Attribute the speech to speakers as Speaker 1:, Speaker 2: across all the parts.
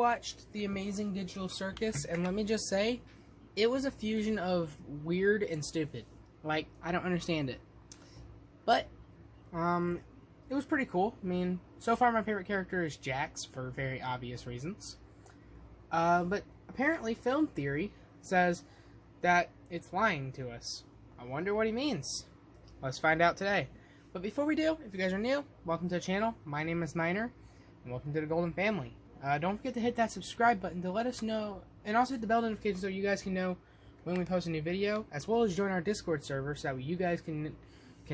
Speaker 1: watched The Amazing Digital Circus, and let me just say, it was a fusion of weird and stupid. Like, I don't understand it. But, it was pretty cool. I mean, so far my favorite character is Jax, for very obvious reasons. But apparently film theory says that it's lying to us. I wonder what he means. Let's find out today. But before we do, if you guys are new, welcome to the channel. My name is Niner, and welcome to the Golden Family. Don't forget to hit that subscribe button to let us know, and also hit the bell notification so you guys can know when we post a new video, as well as join our Discord server so that you guys can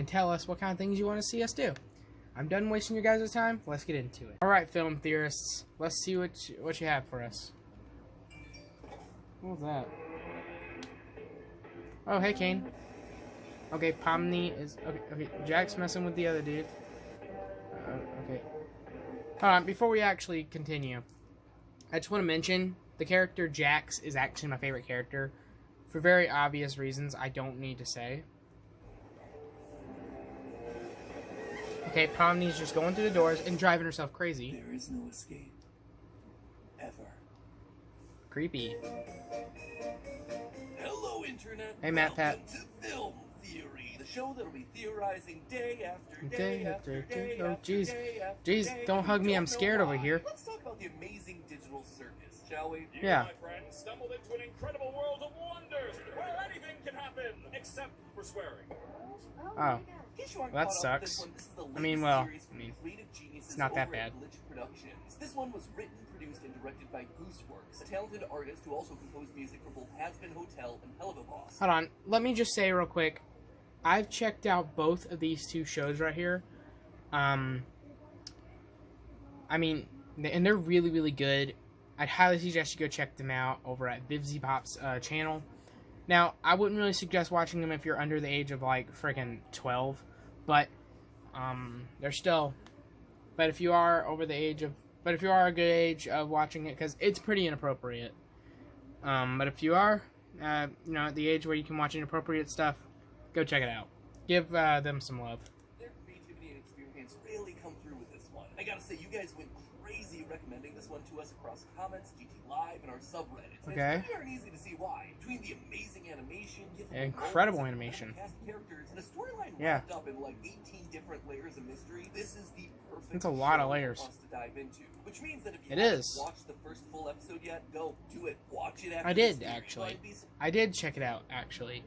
Speaker 1: tell us what kind of things you want to see us do. I'm done wasting your guys' time. Let's get into it. Alright, film theorists. Let's see what you have for us. What was that? Oh, hey, Kane. Okay, Pomni is... Okay, Jack's messing with the other dude. Okay. Hold on, before we actually continue, I just want to mention, the character Jax is actually my favorite character. For very obvious reasons I don't need to say. Okay, Pomni's just going through the doors and driving herself crazy.
Speaker 2: There is no escape. Ever.
Speaker 1: Creepy.
Speaker 2: Hello, Internet.
Speaker 1: Hey, Matt Pat.
Speaker 2: Welcome to Film Theory, the show that'll be theorizing day after day after day.
Speaker 1: Oh, jeez.
Speaker 2: Jeez,
Speaker 1: Don't hug me, I'm scared over here.
Speaker 2: Let's talk about the amazing digital circus, shall we?
Speaker 1: Yeah.
Speaker 3: My friends stumbled into an incredible world of wonders where anything can happen except for swearing.
Speaker 1: Oh. Well, that sucks. I mean, it's not that bad.
Speaker 2: This one was written, produced, and directed by Gooseworks, a talented artist who also composed music for both Has-Been Hotel and Hell of a Boss.
Speaker 1: Hold on, let me just say real quick, I've checked out both of these two shows right here. I mean, and they're really, really good. I'd highly suggest you go check them out over at VivzyPop's channel. Now, I wouldn't really suggest watching them if you're under the age of, like, freaking 12. But, they're still... But if you are over the age of... But if you are a good age of watching it, because it's pretty inappropriate. But if you are, you know, at the age where you can watch inappropriate stuff, go check it out. Give them some love.
Speaker 2: Their creativity and experience really come through with this one. I gotta say, you guys went crazy recommending this one to us across comments, GT Live, and our subreddit.
Speaker 1: Okay.
Speaker 2: It's pretty darn easy to see why. Between the amazing animation,
Speaker 1: incredible animation,
Speaker 2: cast characters, and a storyline wrapped up in like 18 different layers of mystery, this is the perfect
Speaker 1: It's a lot of
Speaker 2: show
Speaker 1: layers.
Speaker 2: for us to dive into. Which means that if you
Speaker 1: It
Speaker 2: haven't
Speaker 1: is.
Speaker 2: watched the first full episode yet, go do it. Watch it after
Speaker 1: I did,
Speaker 2: this series.
Speaker 1: actually. I did check it out, actually.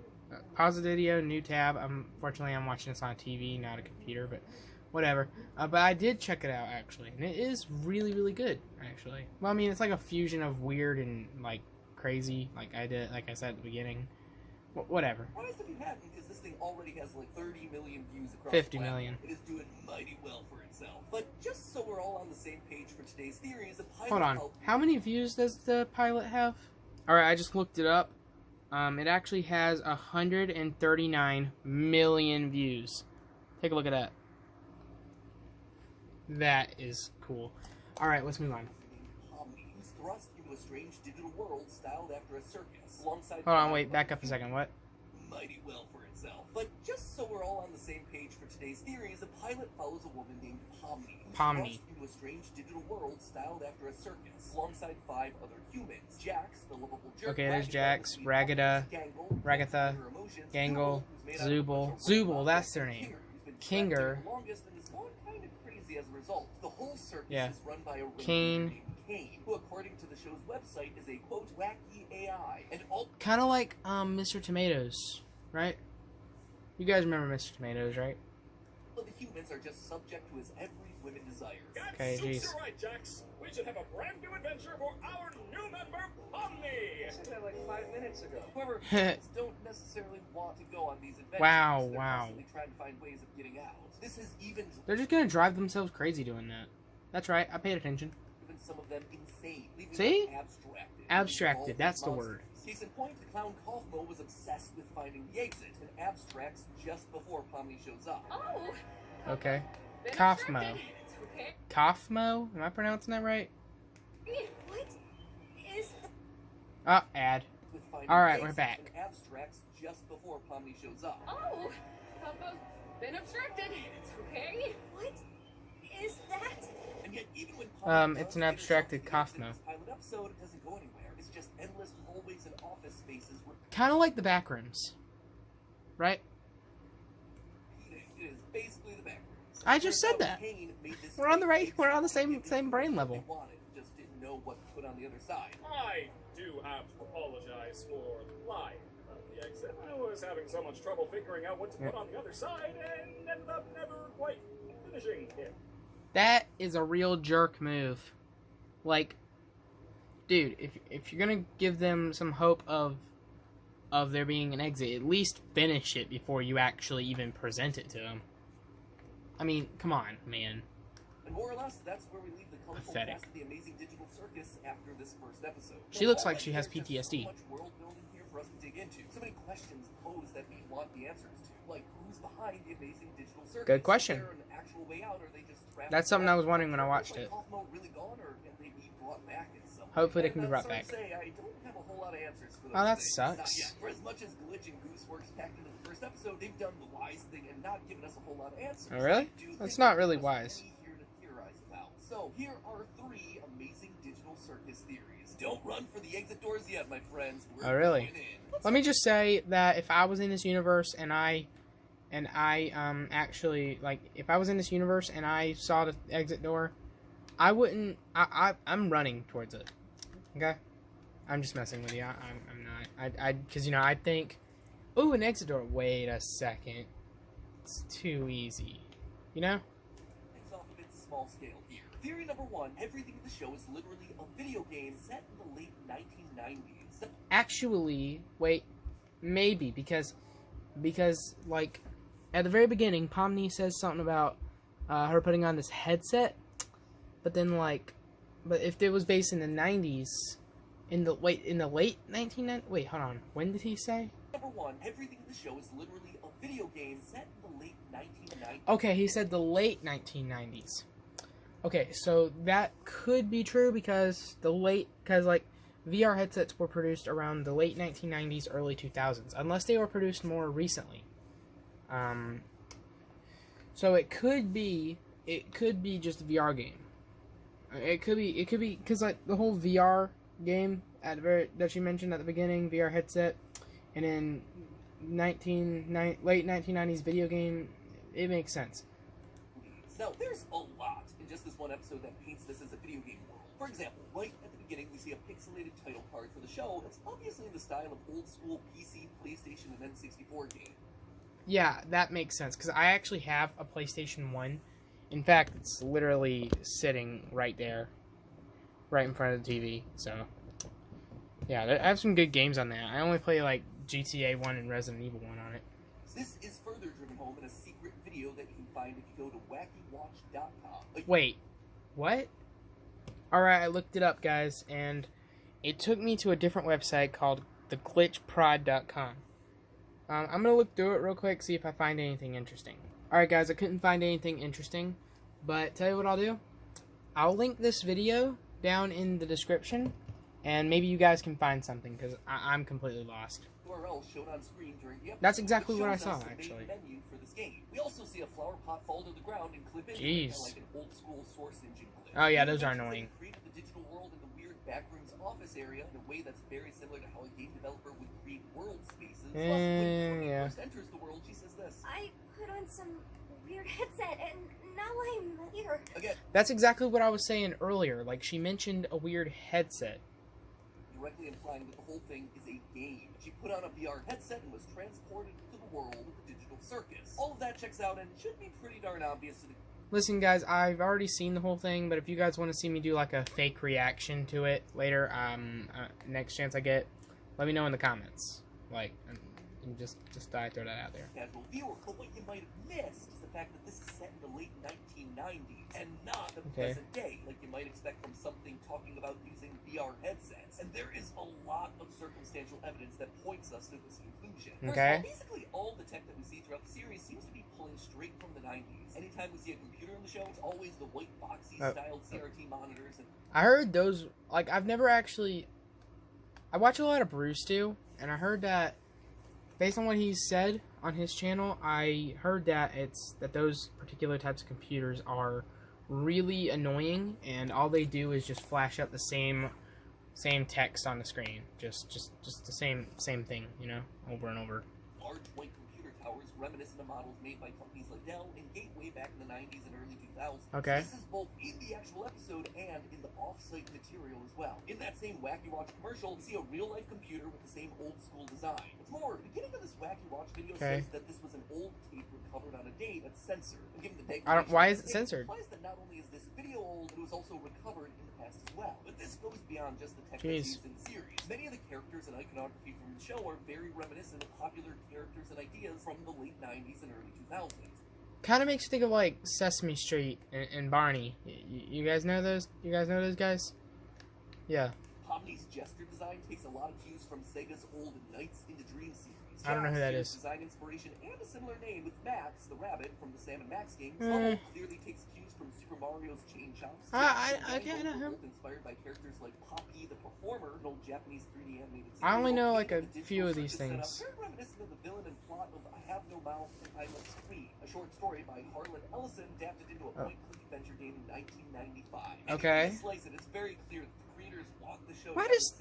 Speaker 1: Pause the video, new tab. Unfortunately, I'm watching this on a TV, not a computer, but whatever. But I did check it out, actually. And it is really, really good, actually. Well, I mean, it's like a fusion of weird and, like, crazy, like I said at the beginning. Whatever.
Speaker 2: Why if you hadn't, because this thing already has like 30 million views across
Speaker 1: 50
Speaker 2: the planet.
Speaker 1: million.
Speaker 2: It is doing mighty well for itself. But just so we're all on the same page for today's theory, is a pilot
Speaker 1: Hold on. How many views does the pilot have? Alright, I just looked it up. It actually has 139 million views. Take a look at that. That is cool. Alright, let's move on.
Speaker 2: Who's thrust into a strange digital world styled after a circus. Alongside
Speaker 1: Hold on, wait, back up a second. What?
Speaker 2: Mighty well for itself. But just so we're all on the same page for today's theory, is a pilot follows a woman named Pomni. Who's thrust into a strange digital world styled after a circus. Alongside 5 other humans. Jax, the lovable jerk.
Speaker 1: Okay, there's Jax, Ragatha, Gangle, Zubul, that's their name. Kinger.
Speaker 2: As a result, the whole circus is run by a
Speaker 1: Kane.
Speaker 2: named Kane, who according to the show's website is a quote wacky AI, and all
Speaker 1: kind of like Mr. Tomatoes, right? You guys remember Mr. Tomatoes, right?
Speaker 2: of the humans are just subject to his every whim and desire.
Speaker 1: Okay, jeez.
Speaker 3: You're right, Jax. We should have a brand new adventure for our new member, Omni.
Speaker 2: I said that like 5 minutes ago. However, humans don't necessarily want to go on these adventures.
Speaker 1: Wow,
Speaker 2: They're
Speaker 1: wow.
Speaker 2: constantly trying to find ways of getting out. This is even.
Speaker 1: They're just gonna drive themselves crazy doing that. That's right. I paid attention.
Speaker 2: Even some of them insane.
Speaker 1: See?
Speaker 2: Them abstracted.
Speaker 1: Abstracted. That's the word.
Speaker 2: Case in point, the clown Kaufmo was obsessed with finding the exit and abstracts just before Pomni shows up.
Speaker 4: Oh.
Speaker 1: Okay.
Speaker 4: Been
Speaker 1: Kaufmo.
Speaker 4: obstructed. It's okay.
Speaker 1: Kaufmo? Am I pronouncing that right?
Speaker 4: What is the...
Speaker 1: Oh, ad. Alright, we're back.
Speaker 2: And abstracts just before Pomni shows up.
Speaker 4: Oh. Kaufmo's been obstructed. It's okay. What is that?
Speaker 2: And yet, even when Pomni
Speaker 1: It's
Speaker 2: does
Speaker 1: an
Speaker 2: get
Speaker 1: abstracted
Speaker 2: herself to the
Speaker 1: Kaufmo.
Speaker 2: exit in this pilot episode doesn't go anywhere. It's just endless hallways and office spaces
Speaker 1: Kind of like the back rooms, right?
Speaker 2: repeating. It is basically the back rooms.
Speaker 1: I just said that.
Speaker 2: Kane made this
Speaker 1: We're on the
Speaker 2: fake
Speaker 1: we're on the
Speaker 2: game
Speaker 1: same brain
Speaker 2: they
Speaker 1: level.
Speaker 2: wanted, just didn't know what to put on the other side.
Speaker 3: I do have to apologize for lying about the exit. I was having so much trouble figuring out what to put on the other side and ended up never quite finishing it.
Speaker 1: That is a real jerk move. Like, dude, if you're gonna give them some hope of there being an exit, at least finish it before you actually even present it to them. I mean, come on, man.
Speaker 2: And more or less, that's where we leave the colorful
Speaker 1: Pathetic.
Speaker 2: cast of the Amazing Digital Circus after this first episode.
Speaker 1: She looks like she has
Speaker 2: There's just
Speaker 1: PTSD.
Speaker 2: so much world building here for us to dig into. So many questions posed that we want the answers to. Like, who's behind the Amazing Digital Circus?
Speaker 1: Good question.
Speaker 2: Is there an actual way out, or are they just trapped
Speaker 1: That's something I was
Speaker 2: in
Speaker 1: wondering when I
Speaker 2: Is,
Speaker 1: watched
Speaker 2: like,
Speaker 1: it.
Speaker 2: Cosmo really gone, or can they be brought back in some way?
Speaker 1: Hopefully they
Speaker 2: And
Speaker 1: can be
Speaker 2: I'm
Speaker 1: brought
Speaker 2: sorry
Speaker 1: back.
Speaker 2: to say, I don't have a whole lot of answers for those
Speaker 1: Oh, that
Speaker 2: things.
Speaker 1: sucks.
Speaker 2: Not yet. For as much as Glitch and Gooseworks packed into the first episode, they've done the wise thing and not given us a whole lot of answers.
Speaker 1: Oh, really?
Speaker 2: I do
Speaker 1: That's
Speaker 2: think
Speaker 1: not
Speaker 2: there
Speaker 1: really
Speaker 2: was
Speaker 1: wise.
Speaker 2: plenty here to theorize about. So here are 3 Amazing Digital Circus theories. Don't run for the exit doors yet, my friends. We're
Speaker 1: Oh, really?
Speaker 2: going in.
Speaker 1: Let me just say that if I was in this universe and I actually, like, if I was in this universe and I saw the exit door, I wouldn't. I'm running towards it. Okay, I'm just messing with you. I'm not. Because I think, oh, an exit door. Wait a second. It's too easy. You know?
Speaker 2: Things off a bit small scale here. Theory number 1: everything in the show is literally a video game set in the late 1990s.
Speaker 1: Actually, wait, maybe because like at the very beginning, Pomni says something about her putting on this headset, but then but if it was based in the 90s, in the late 1990s. Wait, hold on. When did he say?
Speaker 2: Number 1: everything in the show is literally a video game set in the late 1990s.
Speaker 1: Okay, he said the late 1990s. Okay, so that could be true because VR headsets were produced around the late 1990s, early 2000s, unless they were produced more recently. So it could be just a VR game. It could be because like the whole VR game that you mentioned at the beginning, VR headset, and then late 1990s video game, it makes sense.
Speaker 2: Now, there's a lot in just this one episode that paints this as a video game world. For example, right at the beginning, we see a pixelated title card for the show that's obviously in the style of old-school PC, PlayStation, and N64 game.
Speaker 1: Yeah, that makes sense, because I actually have a PlayStation 1. In fact, it's literally sitting right there, right in front of the TV, so... Yeah, I have some good games on that. I only play, like, GTA 1 and Resident Evil 1 on it.
Speaker 2: This is further driven home in a secret video that you can find if you go to wackywatch.com.
Speaker 1: Wait, what? Alright, I looked it up, guys, and it took me to a different website called theglitchprod.com. I'm gonna look through it real quick, see if I find anything interesting. Alright, guys, I couldn't find anything interesting, but tell you what I'll do. I'll link this video down in the description, and maybe you guys can find something, because I'm completely lost.
Speaker 2: URL shown on screen during the episode.
Speaker 1: That's exactly
Speaker 2: which
Speaker 1: what I
Speaker 2: shows
Speaker 1: saw,
Speaker 2: us the main
Speaker 1: actually.
Speaker 2: menu for this game. We also see a flower pot fall to the ground and clip in
Speaker 1: Jeez.
Speaker 2: like an old school Source Engine glitch.
Speaker 1: Oh, yeah, those
Speaker 2: It
Speaker 1: are
Speaker 2: mentions that
Speaker 1: annoying.
Speaker 2: we created the digital world in the weird backrooms office area in a way that's very similar to how a game developer would create world spaces. Plus, when Kookie
Speaker 1: yeah.
Speaker 2: first enters the world, she says this.
Speaker 5: I put on some weird headset and now I'm here.
Speaker 2: Again,
Speaker 1: That's exactly what I was saying earlier. Like, she mentioned a weird headset.
Speaker 2: directly implying that the whole thing is a game. She put on a VR headset and was transported to the world of the digital circus. All of that checks out and should be pretty darn obvious to the...
Speaker 1: Listen, guys, I've already seen the whole thing, but if you guys want to see me do, like, a fake reaction to it later, next chance I get, let me know in the comments. Like, and just I throw that out there.
Speaker 2: casual viewer, but what you might have missed is the fact that this is set in the late 1990s and not the
Speaker 1: Okay.
Speaker 2: present day, like you might expect from something talking about using VR headsets. And there is a lot of circumstantial evidence that points us to this conclusion. First of
Speaker 1: Okay.
Speaker 2: all, basically all the tech that we see throughout the series seems to be pulling straight from the 90s. Anytime we see a computer in the show, it's always the white boxy styled CRT monitors and
Speaker 1: I heard those, like, I've never actually... I watch a lot of Bruce, too, and I heard that, based on what he said on his channel, I heard that that those particular types of computers are really annoying, and all they do is just flash up the same same text on the screen, just the same thing, you know, over and over.
Speaker 2: Large white computer towers reminiscent of models made by companies like Dell and Gateway back in the 90s and early 2000s.
Speaker 1: Okay.
Speaker 2: This is both in the actual episode and in the off-site material as well. In that same Wacky Watch commercial, you see a real-life computer with the same old-school design. What's more, the beginning of this Wacky Watch video says that this was an old tape recovered on a date that's censored. And given the
Speaker 1: Why is it censored?
Speaker 2: It implies that not only is this video old, it was also recovered in the past as well. But this goes beyond just the tech that's used in the series. Many of the characters and iconography from the show are very reminiscent of popular characters and ideas from the late 90s and early 2000s.
Speaker 1: Kind of makes you think of like Sesame Street and Barney. You guys know those? You guys know those guys? Yeah.
Speaker 2: Pomni's gesture design takes a lot of cues from Sega's old Nights into Dream series.
Speaker 1: I don't know who that is.
Speaker 2: Design inspiration and a similar name with Max, the rabbit from the Sam and Max games. Bubble clearly takes cues from Super Mario's Chain Chomps.
Speaker 1: I know him.
Speaker 2: Inspired by characters like Poppy the Performer, an old Japanese 3D animated series.
Speaker 1: I only know like a few of these things.
Speaker 2: Very reminiscent of the villain and plot of I Have No Mouth and I Must Scream, a short story by Harlan Ellison adapted into a point-click adventure game in 1995.
Speaker 1: Okay.
Speaker 2: If you slice it, it's very clear that the creators want the show.
Speaker 1: Why does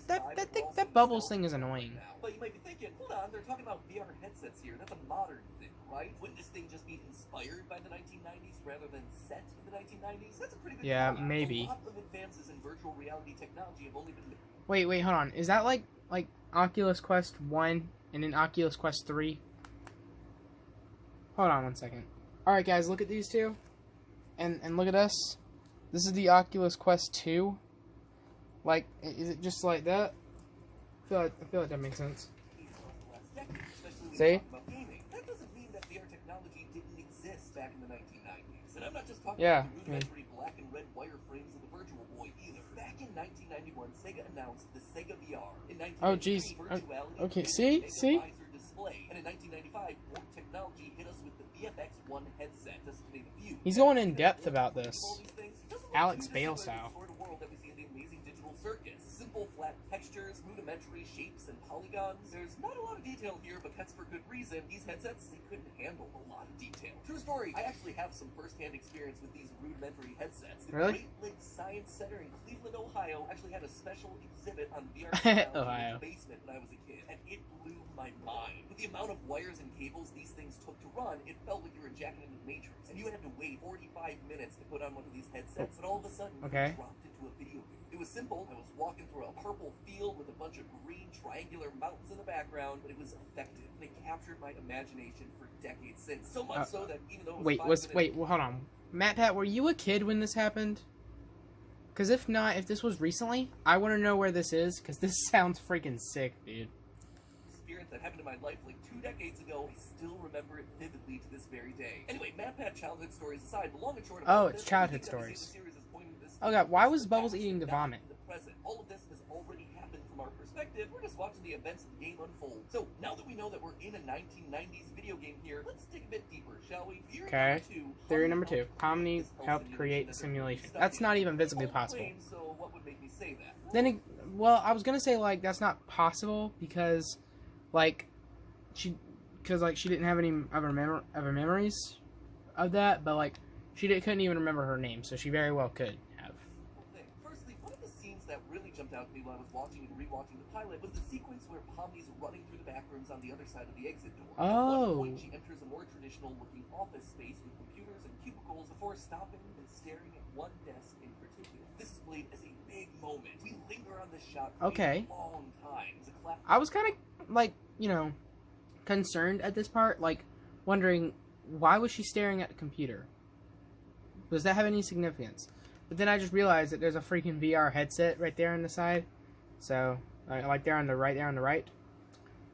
Speaker 1: that Bubbles thing is annoying?
Speaker 2: But you might be thinking, hold on, they're talking about VR headsets here. That's a modern thing, right? Wouldn't this thing just be inspired by the 1990s rather than set in the 1990s? That's a pretty good point.
Speaker 1: Maybe.
Speaker 2: A lot of advances in virtual reality technology have only been...
Speaker 1: Wait, hold on. Is that like Oculus Quest 1 and then Oculus Quest 3? Hold on one second. Alright guys, look at these two. And look at us. This is the Oculus Quest 2. Like, is it just like that? I feel like that makes sense. See?
Speaker 2: That doesn't mean that VR technology didn't exist back in the 1990s. And I'm not just talking
Speaker 1: about
Speaker 2: the rudimentary black and red wireframes of the Virtual Boy either. Back in 1991, Sega announced the Sega VR. In 1993, virtuality
Speaker 1: okay, see?
Speaker 2: Display. And in 1995, more technology hit us with the VFX-1 headset. Just to name a few.
Speaker 1: He's going in depth about this. Alex Bale style.
Speaker 2: Circus. Simple, flat textures, rudimentary shapes and polygons. There's not a lot of detail here, but that's for good reason. These headsets, they couldn't handle a lot of detail. True story, I actually have some first-hand experience with these rudimentary headsets. The
Speaker 1: really?
Speaker 2: Great Lakes Science Center in Cleveland, Ohio, actually had a special exhibit on VR technology in the basement when I was a kid, and it blew my mind. With the amount of wires and cables these things took to run, it felt like you were ejaculating into the Matrix, and you had to wait 45 minutes to put on one of these headsets, and all of a sudden, you dropped into a video game. It was simple. I was walking through a purple field with a bunch of green triangular mountains in the background, but it was effective. And it captured my imagination for decades since. So much so that even though it was
Speaker 1: hold on. Pat, were you a kid when this happened? Because if not, if this was recently, I want to know where this is, because this sounds freaking sick, dude.
Speaker 2: Experience that happened in my life like 2 decades ago, I still remember it vividly to this very day. Anyway, Pat childhood stories aside, the long and short of
Speaker 1: it's childhood stories. Oh god, why was Bubbles eating the vomit?
Speaker 2: All of this has already happened from our perspective. We're just watching the events of the game unfold. So, now that we know that we're in a 1990s video game here, let's dig a bit deeper, shall we?
Speaker 1: Theory number two. Pomni helped create the simulation. That's not even physically possible.
Speaker 2: So what would make me say that?
Speaker 1: Then, well, I was gonna say, like, that's not possible because, like, she didn't have any of her memories of that, but, like, couldn't even remember her name, so she very well could have.
Speaker 2: Firstly, one of the scenes that really jumped out to me while I was watching and rewatching the pilot was the sequence where Pomni's running through the back rooms on the other side of the exit door. At one point, she enters a more traditional-looking office space with computers and cubicles before stopping and staring at one desk in particular. This is played as a big moment. We linger on this shot for a long time.
Speaker 1: I was kind of, like, you know, concerned at this part, like, wondering, why was she staring at the computer? Does that have any significance? But then I just realized that there's a freaking VR headset right there on the side. So, like there on the right.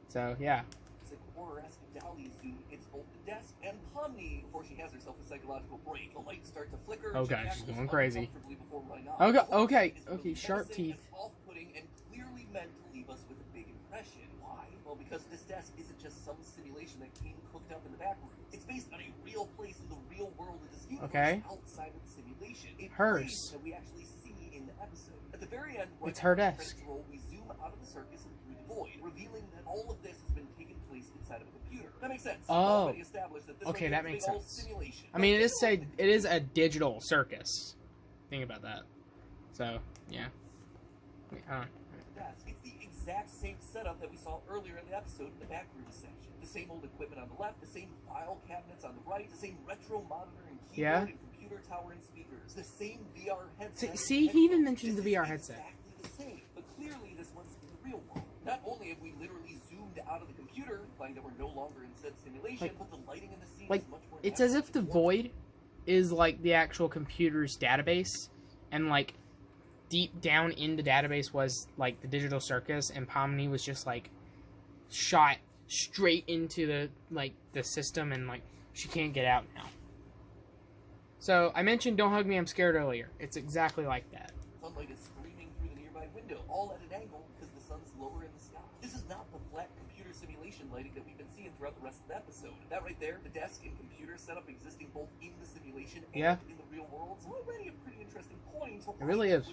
Speaker 1: So, yeah.
Speaker 2: It's like horror-esque dolly zoom hits both the desk and Pomni before she has herself a psychological break. The lights start to flicker.
Speaker 1: Oh god, she's going crazy.
Speaker 2: Okay,
Speaker 1: sharp teeth.
Speaker 2: Off-putting and clearly meant to leave us with a big impression. Why? Well, because this desk isn't just some simulation that came cooked up in the back room. It's based on a real place in the real world of this universe outside of the simulation.
Speaker 1: Hers.
Speaker 2: That we actually see in the episode. At the very end,
Speaker 1: it's her desk.
Speaker 2: We zoom out of the circus and through the void, revealing that all of this has been taking place inside of a computer. That makes sense.
Speaker 1: Oh.
Speaker 2: That
Speaker 1: okay, that makes sense. I mean, it is a digital circus. Think about that. So, yeah. Huh.
Speaker 2: It's the exact same setup that we saw earlier in the episode in the back room section. The same old equipment on the left, the same file cabinets on the right, the same retro monitor and keyboard and computer tower and speakers, the same VR headset.
Speaker 1: See, he even mentioned the VR headset.
Speaker 2: Exactly the same, but clearly this one's in the real world. Not only have we literally zoomed out of the computer, implying that we're no longer in said simulation, but the lighting in the scene is much more.
Speaker 1: It's as if the void is like the actual computer's database, and like deep down in the database was like the digital circus, and Pomni was just like shot straight into the system, and like she can't get out now. So I mentioned "Don't hug me, I'm scared" earlier. It's exactly like that.
Speaker 2: Sunlight is streaming through the nearby window, all at an angle because the sun's lower in the sky. This is not the flat computer simulation lighting that we've been seeing throughout the rest of the episode. That right there, the desk and computer setup existing both in the simulation and in the real world, is already a pretty interesting point.
Speaker 1: It really is.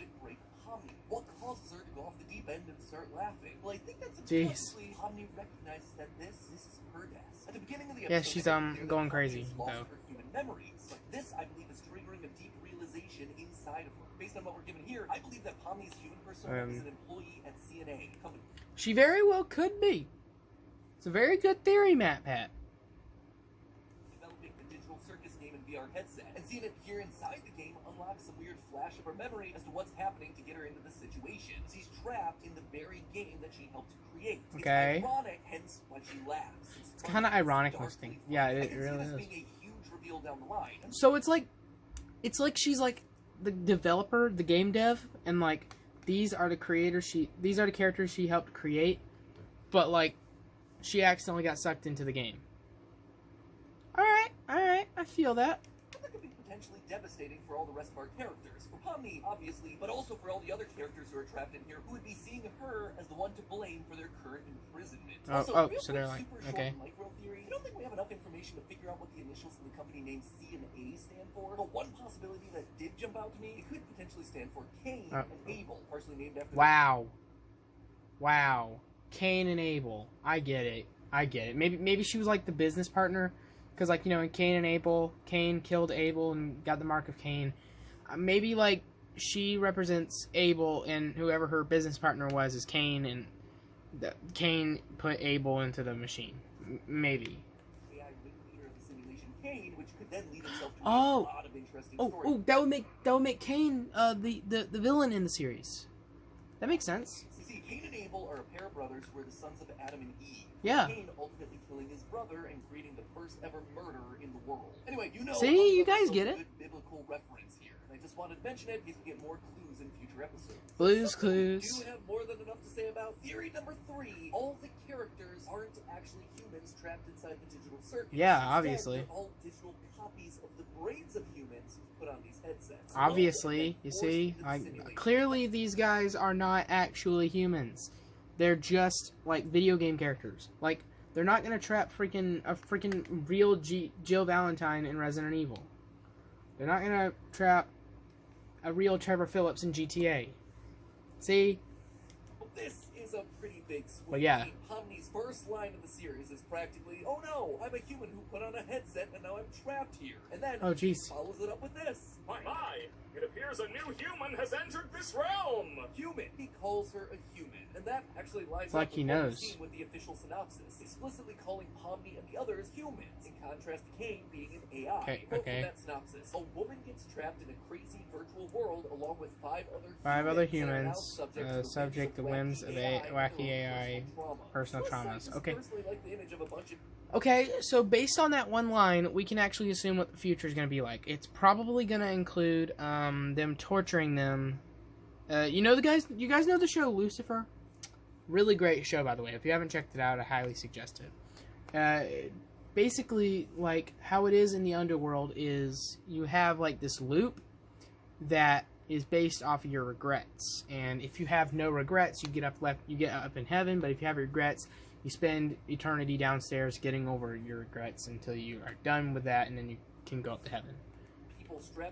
Speaker 2: What causes her to go off the deep end and start laughing? Well, I think that's
Speaker 1: Jeez.
Speaker 2: Pomni recognizes that this is her desk. At the beginning of the episode,
Speaker 1: yeah, she's going crazy though.
Speaker 2: Her human memories, but this, I believe, is triggering a deep realization inside of her. Based on what we're given here, I believe that Pomni's human persona is an employee at CNA company.
Speaker 1: She very well could be. It's a very good theory, Matt Pat.
Speaker 2: Developing the digital circus game and VR headset, and seeing it here inside the game unlocks some weird flash of her memory as to what's happening to get her into this situation. She's trapped in the very game that she helped create.
Speaker 1: Okay.
Speaker 2: It's ironic, hence why she laughs.
Speaker 1: It's kind of ironic, this thing. Yeah, it really is.
Speaker 2: Being a huge reveal down the line.
Speaker 1: So it's like she's like the developer, the game dev, and like these are the these are the characters she helped create, but like she accidentally got sucked into the game. All right, I feel that.
Speaker 2: That could be potentially devastating for all the rest of our characters. For Pomni, obviously, but also for all the other characters who are trapped in here, who would be seeing her as the one to blame for their current imprisonment.
Speaker 1: So they're like, okay.
Speaker 2: Micro theory. I don't think we have enough information to figure out what the initials in the company name C and A stand for. But one possibility that did jump out to me, it could potentially stand for Cain and Abel, partially named after.
Speaker 1: Wow, Cain and Abel. I get it. Maybe she was like the business partner. Because, like, you know, in Cain and Abel, Cain killed Abel and got the mark of Cain. Maybe, like, she represents Abel, and whoever her business partner was is Cain, and Cain put Abel into the machine. Maybe. That would make Cain the villain in the series. That makes sense.
Speaker 2: See, Cain and Abel are a pair of brothers who are the sons of Adam and Eve.
Speaker 1: Yeah.
Speaker 2: Cain ultimately killing his brother and creating the first ever murder in the world. Anyway, you know.
Speaker 1: See, you guys get it.
Speaker 2: Good biblical reference here. And I just wanted to mention it because we get more clues in future episodes.
Speaker 1: Blue's Clues.
Speaker 2: We do have more than enough to say about theory number 3. All the characters aren't actually humans trapped inside the digital circuit.
Speaker 1: Yeah, obviously.
Speaker 2: They're all digital copies of the brains of humans put on these headsets.
Speaker 1: Obviously, you see, clearly these guys are not actually humans. They're just like video game characters. Like they're not gonna trap a freaking real Jill Valentine in Resident Evil. They're not gonna trap a real Trevor Phillips in GTA. See?
Speaker 2: This is a pretty big swing.
Speaker 1: But yeah.
Speaker 2: Pomni's first line of the series is practically, "Oh no, I'm a human who put on a headset and now I'm trapped here." And then follows it up with this.
Speaker 3: My! It appears a new human has entered this realm!
Speaker 2: Human. He calls her a human. And that actually lines
Speaker 1: like
Speaker 2: up
Speaker 1: he
Speaker 2: with what
Speaker 1: knows.
Speaker 2: we've seen with the official synopsis, explicitly calling Pomni and the others humans, in contrast to Cain being an AI. Quote from that synopsis: "A woman gets trapped in a crazy virtual world along with 5 other humans
Speaker 1: that are now subject to whims of wacky AI personal traumas." Okay. Okay, so based on that one line, we can actually assume what the future is going to be like. It's probably going to include them torturing them. You guys know the show Lucifer? Really great show, by the way. If you haven't checked it out, I highly suggest it. Basically, like, how it is in the underworld is you have, like, this loop that is based off of your regrets. And if you have no regrets, you get up in heaven, but if you have regrets, you spend eternity downstairs getting over your regrets until you are done with that, and then you can go up to heaven.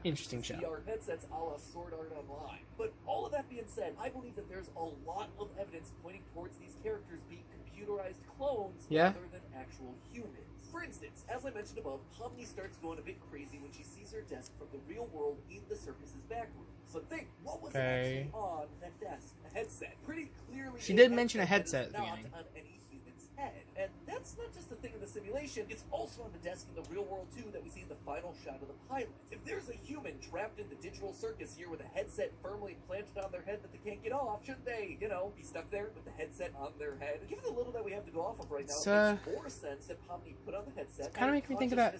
Speaker 1: Interesting show.
Speaker 2: VR headsets a la Sword Art Online. But all of that being said, I believe that there's a lot of evidence pointing towards these characters being computerized clones rather than actual humans. For instance, as I mentioned above, Pomni starts going a bit crazy when she sees her desk from the real world in the circus's back room. So think, what was
Speaker 1: Okay.
Speaker 2: actually on that desk? A headset. Pretty clearly.
Speaker 1: She did mention a headset at the
Speaker 2: Not
Speaker 1: beginning.
Speaker 2: on any human's head. And that's not just a thing in the simulation, it's also on the desk in the real world too that we see in the final shot of the pilot. If there's a human trapped in the digital circus here with a headset firmly planted on their head that they can't get off, shouldn't they, you know, be stuck there with the headset on their head? Given the little that we have to go off of right now, it makes more sense that Pomni put on the headset.
Speaker 1: Kind of makes me think of that.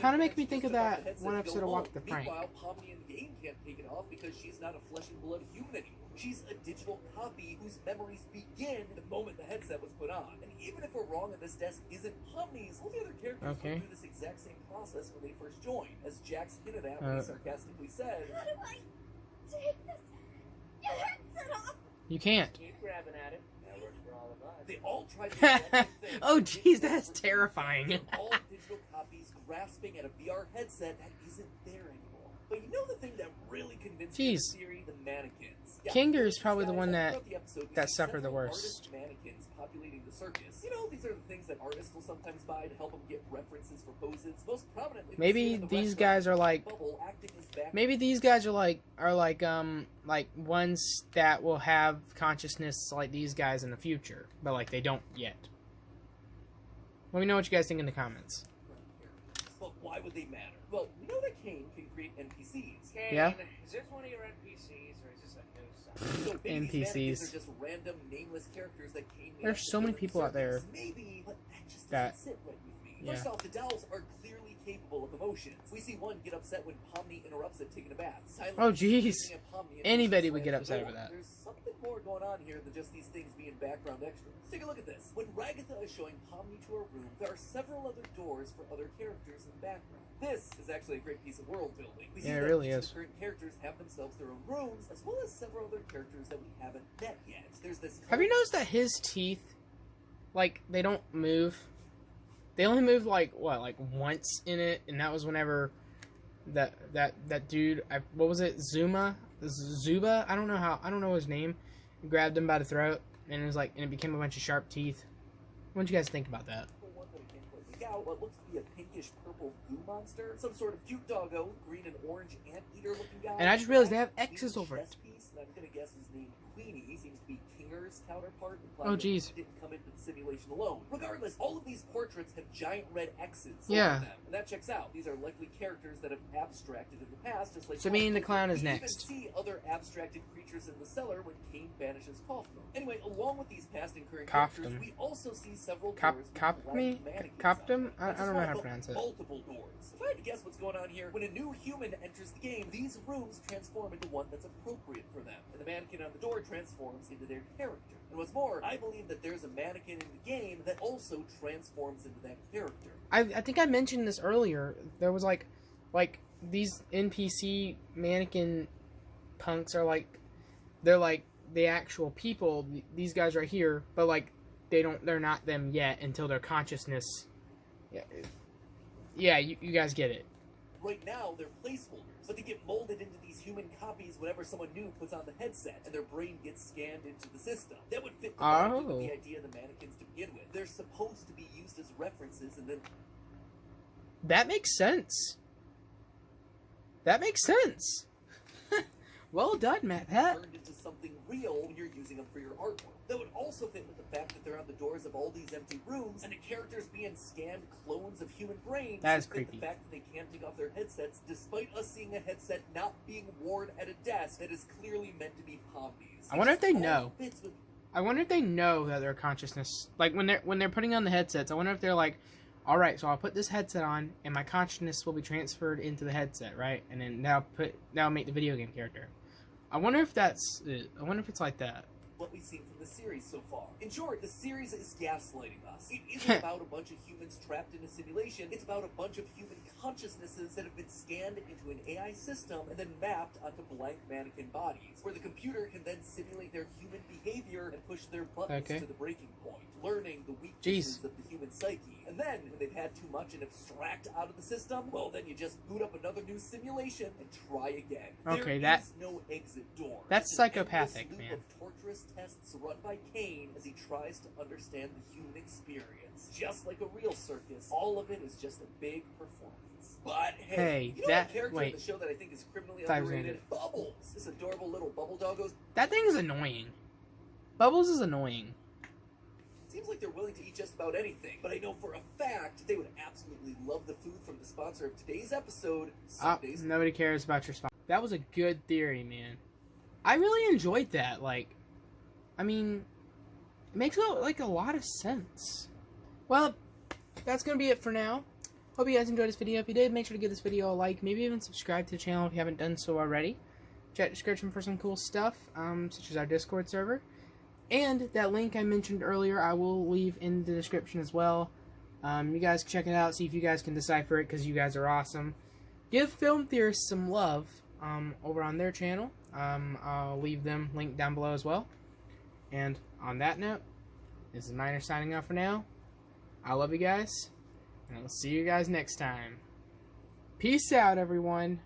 Speaker 1: Kind of makes me think of that one episode of Walk the Prank.
Speaker 2: Meanwhile, Pomni in the game can't take it off because she's not a flesh and blood human anymore. She's a digital copy whose memories begin the moment the headset was put on. And even if we're wrong and this desk isn't Pomni's, all the other characters went through this exact same process when they first joined. As Jax hinted at when he sarcastically said,
Speaker 5: How do I take this headset off?
Speaker 1: You can't.
Speaker 6: Keep grabbing at it. That works for all of us.
Speaker 2: They all tried the same thing.
Speaker 1: Oh, jeez, that's terrifying.
Speaker 2: All digital copies grasping at a VR headset that isn't there anymore. But you know the thing that really convinced me of the theory? The mannequins. Yeah,
Speaker 1: Kinger is probably the one
Speaker 2: throughout the episode, we see
Speaker 1: suffered the
Speaker 2: several
Speaker 1: worst.
Speaker 2: artist mannequins populating the circus. You know, these are the things that artists will sometimes buy to help them get references for poses. Most prominently,
Speaker 1: Maybe these guys are like. Maybe these guys are like ones that will have consciousness like these guys in the future, but like they don't yet. Let me know what you guys think in the comments.
Speaker 2: But why would they matter? Well, we know that Kane can create NPCs.
Speaker 6: Kane,
Speaker 1: Yeah.
Speaker 6: Is this one of your NPCs or is this a new site?
Speaker 2: So maybe these
Speaker 1: NPCs.
Speaker 2: mannequins are just random, nameless characters that Kane made up
Speaker 1: There's
Speaker 2: to
Speaker 1: so many
Speaker 2: fill in
Speaker 1: people out there
Speaker 2: circus. Maybe, but that just
Speaker 1: that-
Speaker 2: doesn't sit right with me.
Speaker 1: Yeah.
Speaker 2: First off, the dolls are clearly capable of emotions. We see one get upset when Pomni interrupts it taking a bath. Silently
Speaker 1: Oh, jeez.
Speaker 2: screaming at Pomni until
Speaker 1: Anybody
Speaker 2: she
Speaker 1: would get
Speaker 2: slams the
Speaker 1: upset
Speaker 2: door.
Speaker 1: over that.
Speaker 2: There's something more going on here than just these things being background extras. Take a look at this. When Ragatha is showing Pomni to her room, there are several other doors for other characters in the background. This is actually a great piece of world building. We see
Speaker 1: Yeah, it
Speaker 2: that
Speaker 1: really
Speaker 2: each of
Speaker 1: is.
Speaker 2: the current characters have themselves their own rooms, as well as several other characters that we haven't met yet. There's this.
Speaker 1: Have you noticed that his teeth, like, they don't move? They only move like once in it, and that was whenever that dude, what was it, Zuba? I don't know his name. Grabbed him by the throat, and it became a bunch of sharp teeth. What did you guys think about that?
Speaker 2: One that I can't quite make out, what looks to be a pinkish purple goo monster, some sort of cute doggo, green and orange anteater looking guy.
Speaker 1: And I just realized they have X's over it.
Speaker 2: Piece, and I'm gonna guess his name Queenie. He seems to be Kinger's counterpart.
Speaker 1: Oh, jeez.
Speaker 2: Didn't come into the simulation alone. Regardless, all of these portraits have giant red X's
Speaker 1: Yeah.
Speaker 2: over them, and that checks out. These are likely characters that have abstracted in the past, just like.
Speaker 1: Sabine the Clown is
Speaker 2: we
Speaker 1: next.
Speaker 2: even see other abstracted creatures in the cellar when Kane banishes Kaufman. Anyway, along with these past and current characters,
Speaker 1: Kaufman.
Speaker 2: we also see several doors with black mannequins
Speaker 1: Coptum?
Speaker 2: on them.
Speaker 1: I don't know how to pronounce it.
Speaker 2: Multiple doors. If I had to guess what's going on here, when a new human enters the game, these rooms transform into one that's appropriate for them, and the mannequin on the door transforms into their character. And what's more, I believe that there's a mannequin in the game that also transforms into that character.
Speaker 1: I think I mentioned this earlier. There was like these NPC mannequin punks are they're like the actual people. These guys right here, but like they're not them yet until their consciousness. Yeah, you guys get it.
Speaker 2: Right now, they're placeholders, but they get molded into these human copies whenever someone new puts on the headset, and their brain gets scanned into the system. That would fit the with the idea of the mannequins to begin with. They're supposed to be used as references, and then...
Speaker 1: That makes sense. That makes sense. Well done, Matt.
Speaker 2: Turned into something real when you're using them for your artwork. That would also fit with the fact that they're on the doors of all these empty rooms, and the characters being scanned clones of human brains.
Speaker 1: That is
Speaker 2: fit
Speaker 1: creepy.
Speaker 2: The fact that they can't take off their headsets, despite us seeing a headset not being worn at a desk that is clearly meant to be Pomni's.
Speaker 1: I wonder if they
Speaker 2: All
Speaker 1: know.
Speaker 2: fits with
Speaker 1: I wonder if they know that their consciousness, like when they're putting on the headsets. I wonder if they're like, all right, so I'll put this headset on, and my consciousness will be transferred into the headset, right? And then that'll make the video game character. I wonder if that's it. I wonder if it's like that.
Speaker 2: what we've seen from the series so far. In short, the series is gaslighting us. It isn't about a bunch of humans trapped in a simulation. It's about a bunch of human consciousnesses that have been scanned into an AI system and then mapped onto blank mannequin bodies, where the computer can then simulate their human behavior and push their buttons to the breaking point, learning the weaknesses of the human psyche. And then, when they've had too much and abstract out of the system, well, then you just boot up another new simulation and try again.
Speaker 1: Okay,
Speaker 2: there is no exit door.
Speaker 1: That's
Speaker 2: It's an
Speaker 1: psychopathic,
Speaker 2: endless loop
Speaker 1: man.
Speaker 2: of torturous tests run by Kane as he tries to understand the human experience. Just like a real circus, all of it is just a big performance. friends. But hey,
Speaker 1: Hey,
Speaker 2: you know
Speaker 1: that-
Speaker 2: what character
Speaker 1: wait.
Speaker 2: in the show that I think is criminally
Speaker 1: Thought I was
Speaker 2: underrated? Bubbles. This adorable little bubble doggo.
Speaker 1: That thing is annoying. Bubbles is annoying.
Speaker 2: Seems like they're willing to eat just about anything, but I know for a fact they would absolutely love the food from the sponsor of today's episode, Sundays.
Speaker 1: Nobody cares about your spot. That was a good theory, man. I really enjoyed that. Like, I mean, it makes like a lot of sense. Well, that's gonna be it for now. Hope you guys enjoyed this video. If you did, make sure to give this video a like. Maybe even subscribe to the channel if you haven't done so already. Check the description for some cool stuff, such as our Discord server. And that link I mentioned earlier, I will leave in the description as well. You guys can check it out, see if you guys can decipher it, because you guys are awesome. Give Film Theorists some love over on their channel. I'll leave them linked down below as well. And on that note, this is Miner signing off for now. I love you guys, and I'll see you guys next time. Peace out, everyone.